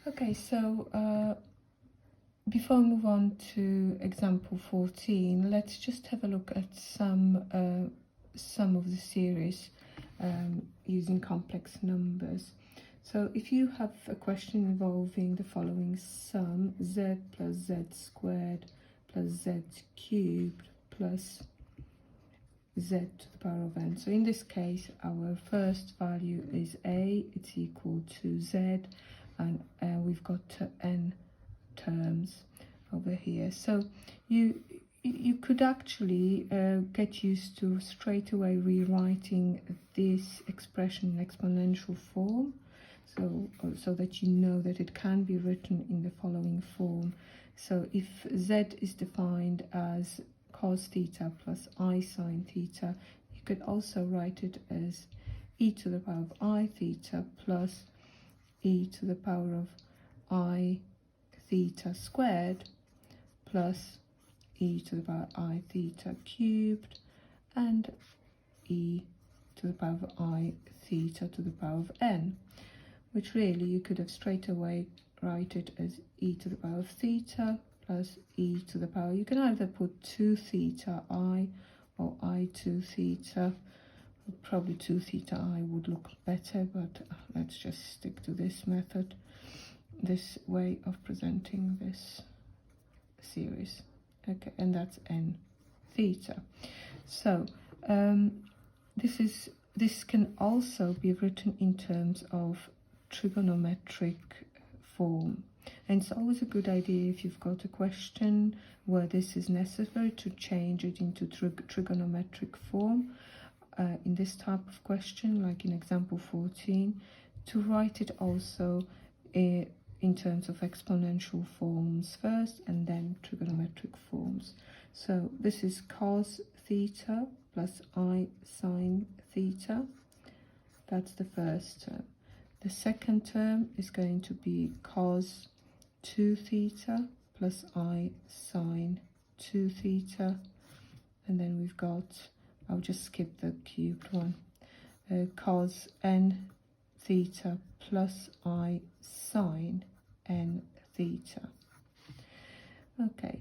Okay, so before we move on to example 14, let's just have a look at some of the series using complex numbers. So if you have a question involving the following sum, z plus z squared plus z cubed plus z to the power of n. So in this case, our first value is a, it's equal to z, and we've got n terms over here. So you could actually get used to straight away rewriting this expression in exponential form, so that you know that it can be written in the following form. So if z is defined as cos theta plus I sine theta, you could also write it as e to the power of I theta plus e to the power of I theta squared plus e to the power I theta cubed and e to the power of I theta to the power of n, which really you could have straight away write it as e to the power of theta plus e to the power. You can either put 2 theta I or I 2 theta. Probably 2 theta I would look better, but let's just stick to this method, this way of presenting this series. Okay, and that's n theta. So this can also be written in terms of trigonometric form, and it's always a good idea if you've got a question where this is necessary to change it into trigonometric form. In this type of question, like in example 14, to write it also in terms of exponential forms first and then trigonometric forms. So this is cos theta plus I sine theta. That's the first term. The second term is going to be cos 2 theta plus I sine 2 theta. And then we've got, I'll just skip the cubed one, cos n theta plus I sine n theta. Okay,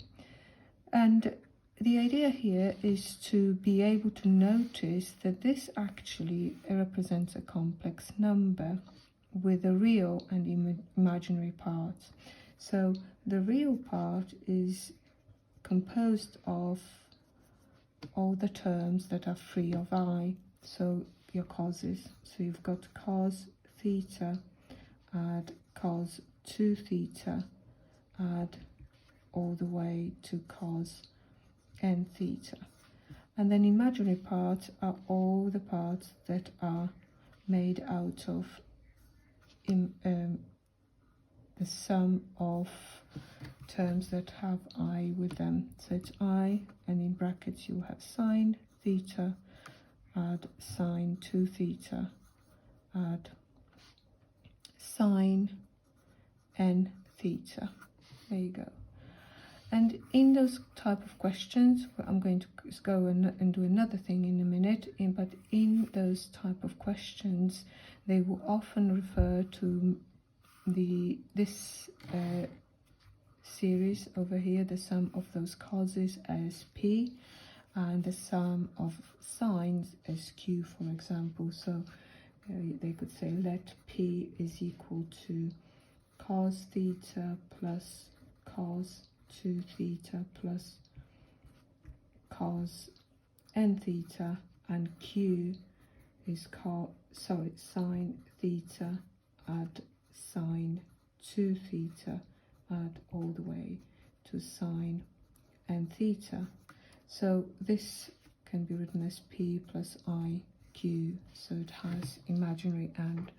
and the idea here is to be able to notice that this actually represents a complex number with a real and imaginary parts. So the real part is composed of all the terms that are free of I, so your causes. So you've got cos theta, add cos 2 theta, add all the way to cos n theta. And then imaginary parts are all the parts that are made out of the sum of terms that have I with them. So it's I, and in brackets you have sine theta, add sine 2 theta, add sine n theta. There you go. And in those type of questions, I'm going to go and do another thing in a minute, but in those type of questions, they will often refer to this series over here, the sum of those causes as P, and the sum of sines as Q, for example. So they could say let P is equal to cos theta plus cos 2 theta plus cos n theta, and Q is sine theta add sine 2 theta add all the way to sine n theta. So this can be written as P plus I Q, so it has imaginary and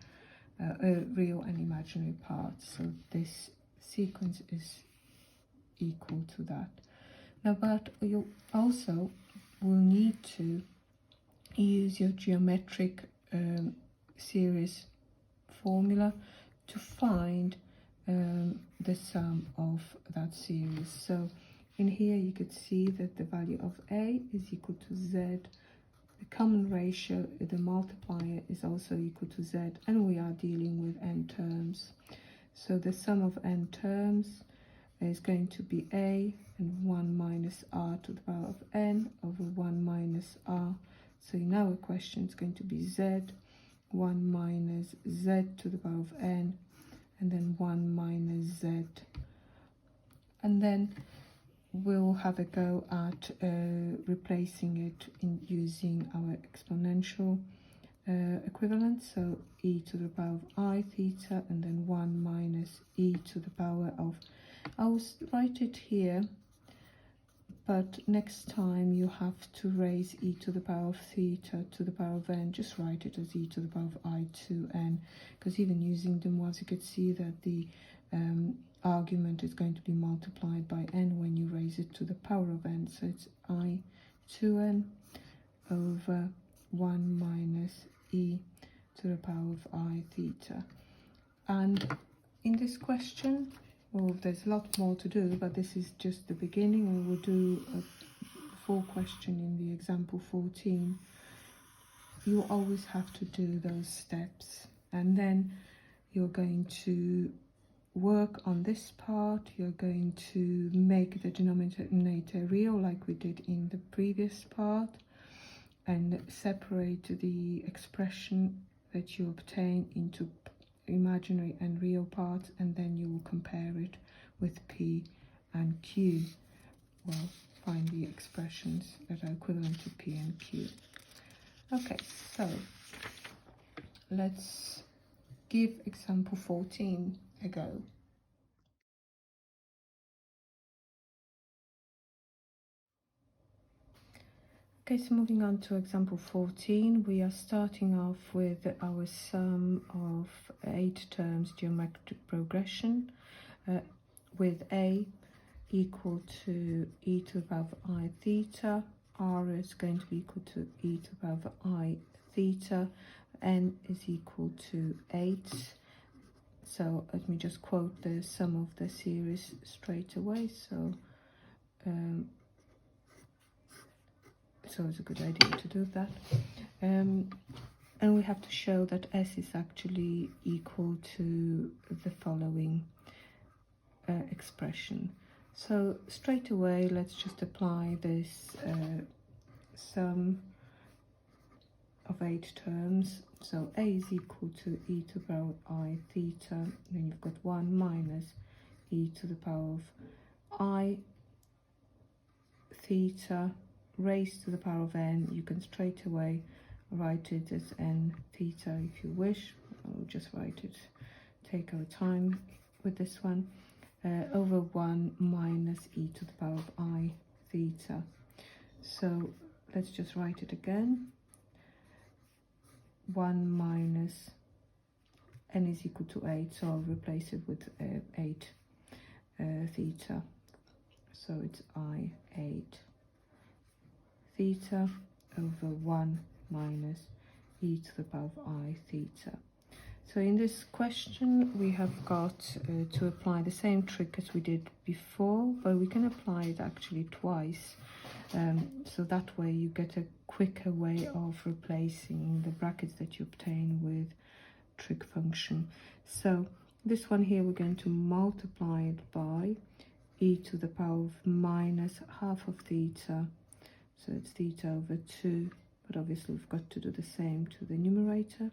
real and imaginary parts. So this sequence is equal to that. Now, but you also will need to use your geometric series formula to find the sum of that series. So in here you could see that the value of A is equal to Z. The common ratio, the multiplier, is also equal to Z, and we are dealing with n terms. So the sum of n terms is going to be a and 1 minus r to the power of n over 1 minus r. So in our question it's going to be z, 1 minus z to the power of n, and then 1 minus z. And then we'll have a go at replacing it in using our exponential equivalent. So e to the power of I theta, and then 1 minus e to the power of, I'll write it here, but next time you have to raise e to the power of theta to the power of n. Just write it as e to the power of I to n, because even using demois you could see that the argument is going to be multiplied by n when you raise it to the power of n. So it's I to n over 1 minus e to the power of I theta. And in this question, well, there's a lot more to do, but this is just the beginning. We will do a full question in the example 14. You always have to do those steps, and then you're going to work on this part. You're going to make the denominator real like we did in the previous part, and separate the expression that you obtain into imaginary and real parts, and then you will compare it with P and Q. Well, find the expressions that are equivalent to P and Q. Okay, so let's give example 14 a go. Okay, so moving on to example 14, we are starting off with our sum of 8 terms geometric progression with a equal to e to the power of I theta, r is going to be equal to e to the power of I theta, n is equal to 8. So let me just quote the sum of the series straight away. So it's a good idea to do that. And we have to show that s is actually equal to the following expression. So straight away, let's just apply this sum of 8 terms. So a is equal to e to the power of I theta, then you've got 1 minus e to the power of I theta raised to the power of n. You can straight away write it as n theta if you wish. I'll just write it, take our time with this one, over 1 minus e to the power of I theta. So let's just write it again. 1 minus n is equal to 8, so I'll replace it with 8 theta. So it's I 8 theta over 1 minus e to the power of I theta. So in this question we have got to apply the same trick as we did before, but we can apply it actually twice. So that way you get a quicker way of replacing the brackets that you obtain with trig function. So this one here, we're going to multiply it by e to the power of minus half of theta. So it's theta over 2, but obviously we've got to do the same to the numerator.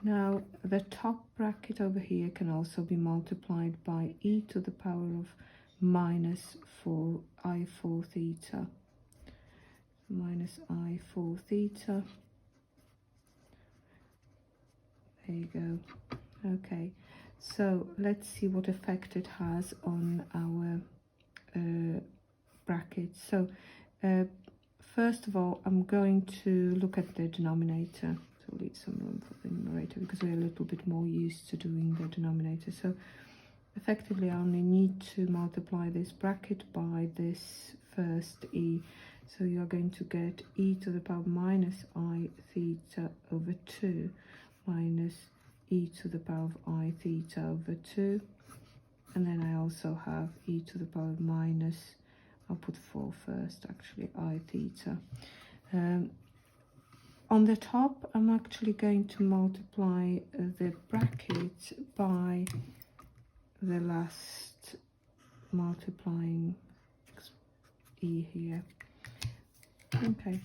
Now the top bracket over here can also be multiplied by e to the power of minus 4 I4 theta. Minus I4 theta. There you go. Okay, so let's see what effect it has on our brackets. So first of all, I'm going to look at the denominator. So leave some room for the numerator because we're a little bit more used to doing the denominator. So effectively I only need to multiply this bracket by this first e. So you're going to get e to the power minus I theta over 2 minus e to the power of I theta over 2. And then I also have e to the power minus, I'll put 4 first actually, I theta. on the top, I'm actually going to multiply the bracket by the last multiplying e here. Okay,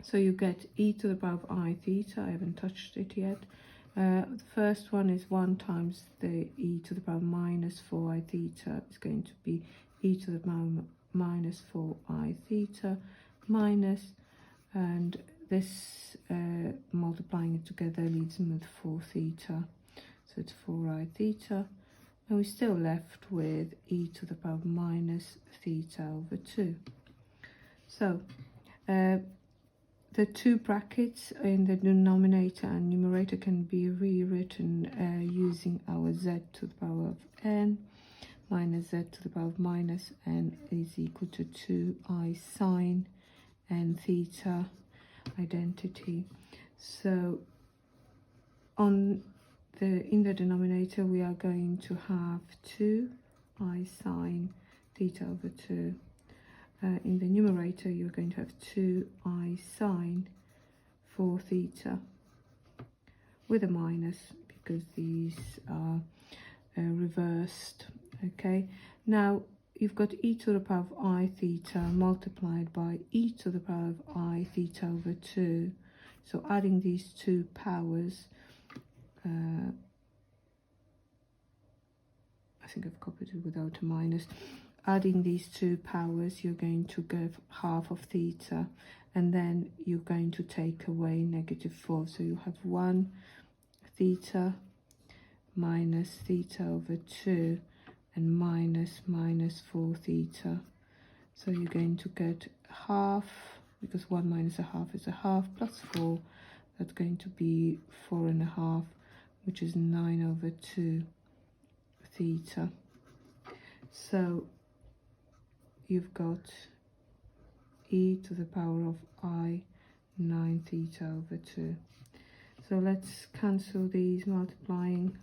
so you get e to the power of I theta. I haven't touched it yet. The first one is 1 times the e to the power minus 4 I theta is going to be e to the power minus 4 I theta minus, and this multiplying it together leaves me with 4 theta. So it's 4 I theta. And we're still left with e to the power minus theta over 2. So the two brackets in the denominator and numerator can be rewritten using our z to the power of n minus z to the power of minus n is equal to 2i sine n theta identity. So in the denominator we are going to have 2i sine theta over 2. In the numerator you're going to have 2i sine 4 theta with a minus because these are reversed. Okay, now you've got e to the power of I theta multiplied by e to the power of I theta over 2. So adding these two powers, I think I've copied it without a minus. Adding these two powers, you're going to get half of theta, and then you're going to take away negative 4. So you have 1 theta minus theta over 2 and minus 4 theta. So you're going to get half, because 1 minus a half is a half, plus 4. That's going to be 4.5, which is 9 over 2 theta. So you've got e to the power of I 9 theta over 2. So let's cancel these multiplying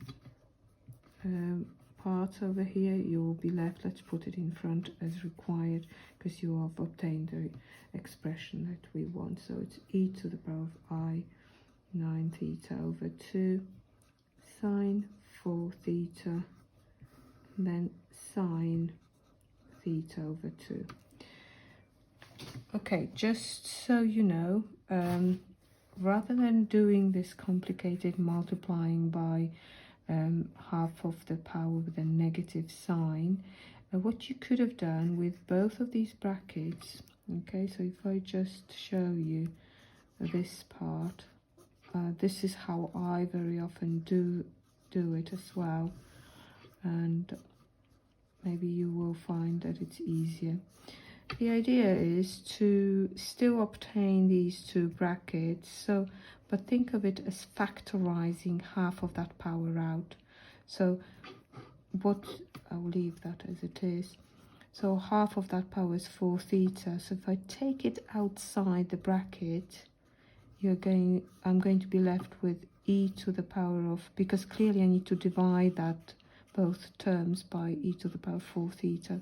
parts over here. You will be left, let's put it in front as required, because you have obtained the expression that we want. So it's e to the power of I 9 theta over 2 sine 4 theta, then sine theta over 2. Okay, just so you know, rather than doing this complicated multiplying by half of the power with a negative sign, what you could have done with both of these brackets, okay, so if I just show you this part, this is how I very often do it as well, and maybe you will find that it's easier. The idea is to still obtain these two brackets, but think of it as factorizing half of that power out. So I'll leave that as it is. So half of that power is 4 theta. So if I take it outside the bracket, I'm going to be left with e to the power of, because clearly I need to divide that both terms by e to the power 4 theta,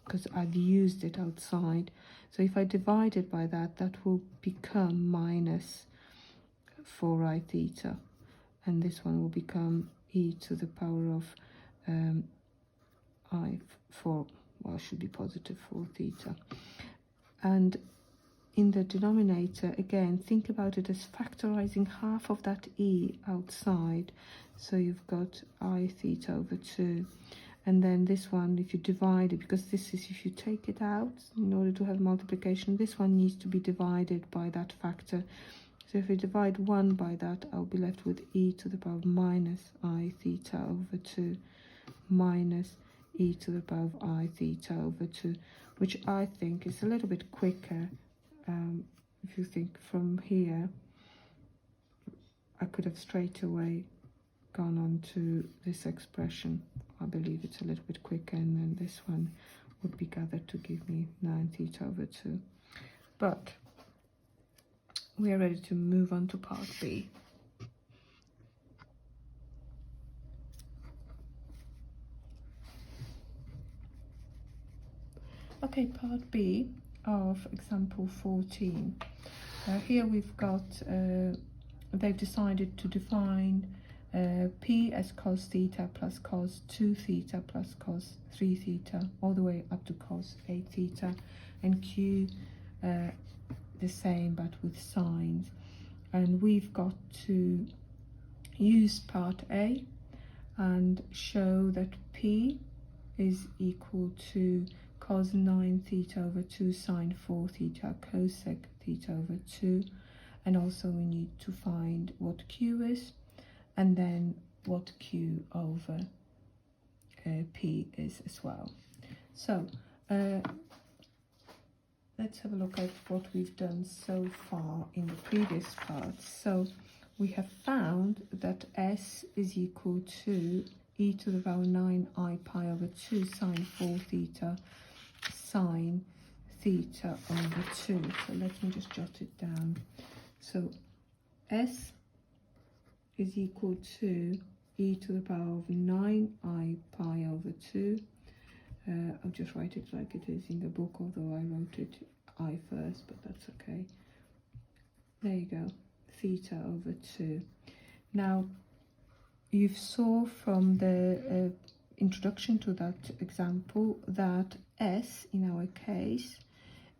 because I've used it outside. So if I divide it by that, that will become minus 4i theta, and this one will become e to the power of should be positive 4 theta. And in the denominator, again, think about it as factorizing half of that e outside. So you've got I theta over 2. And then this one, if you divide it, because this is, if you take it out, in order to have multiplication, this one needs to be divided by that factor. So if we divide 1 by that, I'll be left with e to the power of minus I theta over 2 minus e to the power of I theta over 2, which I think is a little bit quicker. If you think from here, I could have straight away gone on to this expression. I believe it's a little bit quicker, and then this one would be gathered to give me 9 theta over 2. But we are ready to move on to part B. Okay, part B of example 14. Here we've got, they've decided to define P as cos theta plus cos 2 theta plus cos 3 theta, all the way up to cos 8 theta, and Q the same but with signs. And we've got to use part A and show that P is equal to cos 9 theta over 2 sine 4 theta cosec theta over 2, and also we need to find what Q is and then what Q over P is as well. So let's have a look at what we've done so far in the previous parts. So we have found that S is equal to e to the power 9I pi over 2 sine 4 theta sine theta over 2. So let me just jot it down. So S is equal to e to the power of 9I pi over 2. I'll just write it like it is in the book, although I wrote it I first, but that's okay. There you go, theta over 2. Now, you saw from the introduction to that example that S, in our case,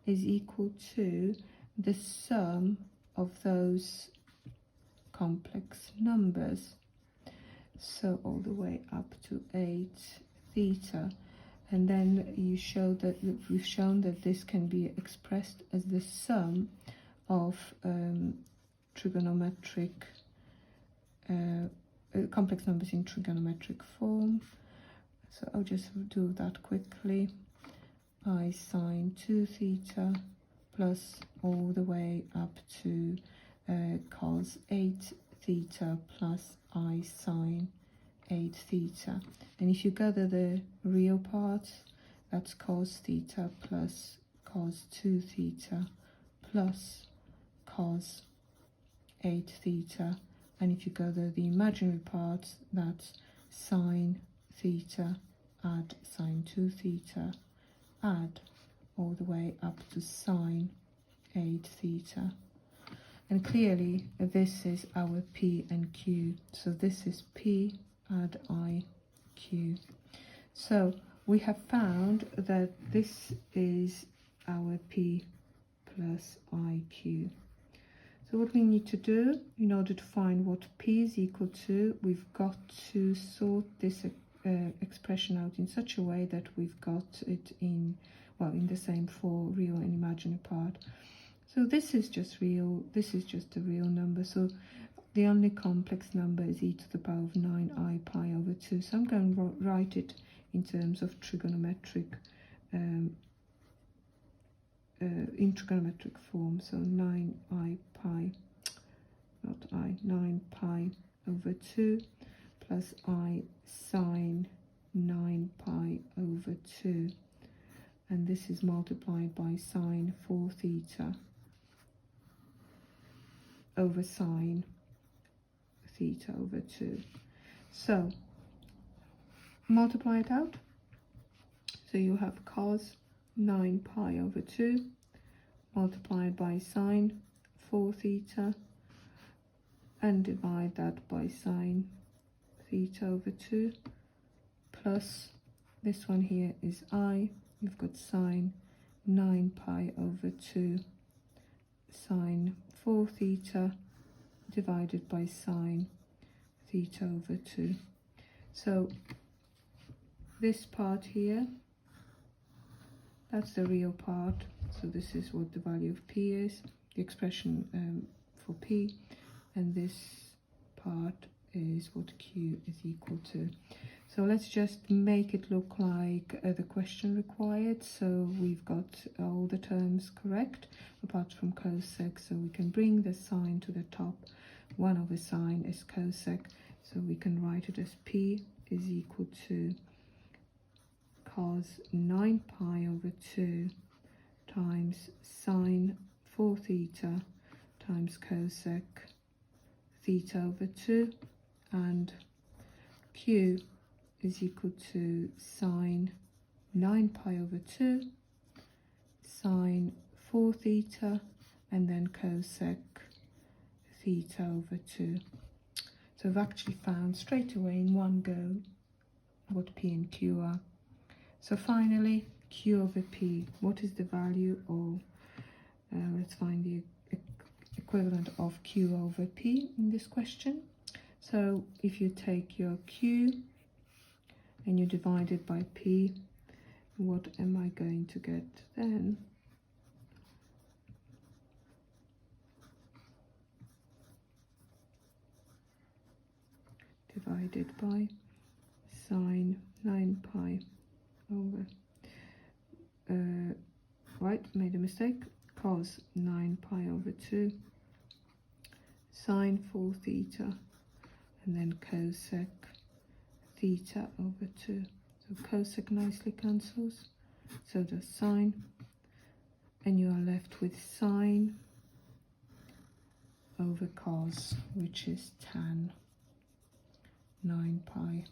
is equal to the sum of those complex numbers. So all the way up to 8 theta. And then you show that we've shown that this can be expressed as the sum of trigonometric complex numbers in trigonometric form. So I'll just do that quickly. I sine 2 theta plus all the way up to cos 8 theta plus I sine 8 theta. And if you gather the real parts, that's cos theta plus cos 2 theta plus cos 8 theta. And if you gather the imaginary parts, that's sine theta add sine 2 theta add all the way up to sine 8 theta. And clearly this is our P and Q. So this is P add I Q. So we have found that this is our P plus IQ. So what we need to do in order to find what P is equal to, we've got to sort this expression out in such a way that we've got it in, well, in the same for real and imaginary part. So this is just real, this is just a real number. So the only complex number is e to the power of 9I pi over 2. So I'm going to write it in terms of trigonometric, in trigonometric form. So 9I pi, not I, 9 pi over 2 plus I sine 9 pi over 2. And this is multiplied by sine 4 theta over sine theta over 2. So multiply it out. So you have cos 9 pi over 2 multiplied by sine 4 theta and divide that by sine theta over 2 plus this one here is I. You've got sine 9 pi over 2 sine 4 theta divided by sine theta over 2. So this part here, that's the real part. So this is what the value of P is, the expression for P, and this part is what Q is equal to. So let's just make it look like the question required. So we've got all the terms correct apart from cosec, so we can bring the sine to the top. 1 over sine is cosec, so we can write it as P is equal to cos 9 pi over 2 times sine 4 theta times cosec theta over 2, and Q is equal to sine 9 pi over 2 sine 4 theta and then cosec theta over 2. So I've actually found straight away in one go what P and Q are. So finally, Q over P, what is the value of, let's find the equivalent of Q over P in this question. So if you take your Q and you divide it by P, what am I going to get then? Divided by sine 9 pi over, right, made a mistake, cos 9 pi over 2, sine 4 theta, and then cosec theta over 2. So cosec nicely cancels, so does sine, and you are left with sine over cos, which is tan 9 pi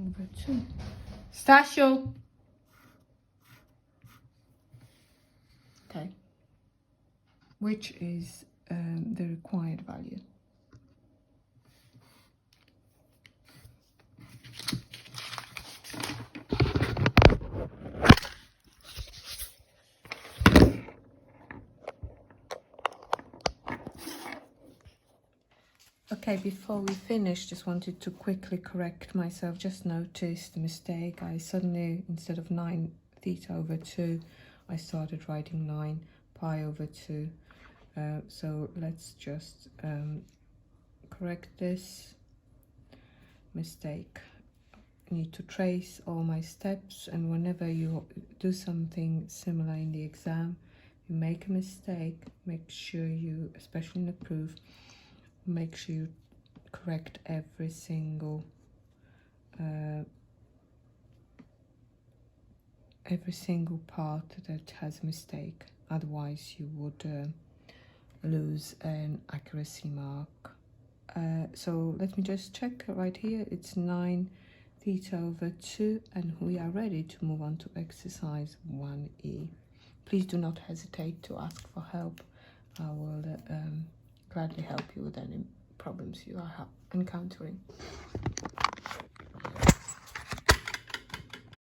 over 2. Stasio! Okay, which is the required value. Okay, before we finish, just wanted to quickly correct myself. Just noticed the mistake. I suddenly, instead of 9 theta over 2, I started writing 9 pi over 2. So let's just correct this mistake. I need to trace all my steps, and whenever you do something similar in the exam, you make a mistake, make sure you, especially in the proof, make sure you correct every single part that has a mistake. Otherwise you would lose an accuracy mark. So let me just check right here. It's 9 theta over 2, and we are ready to move on to exercise 1E. Please do not hesitate to ask for help. I will gladly help you with any problems you are encountering.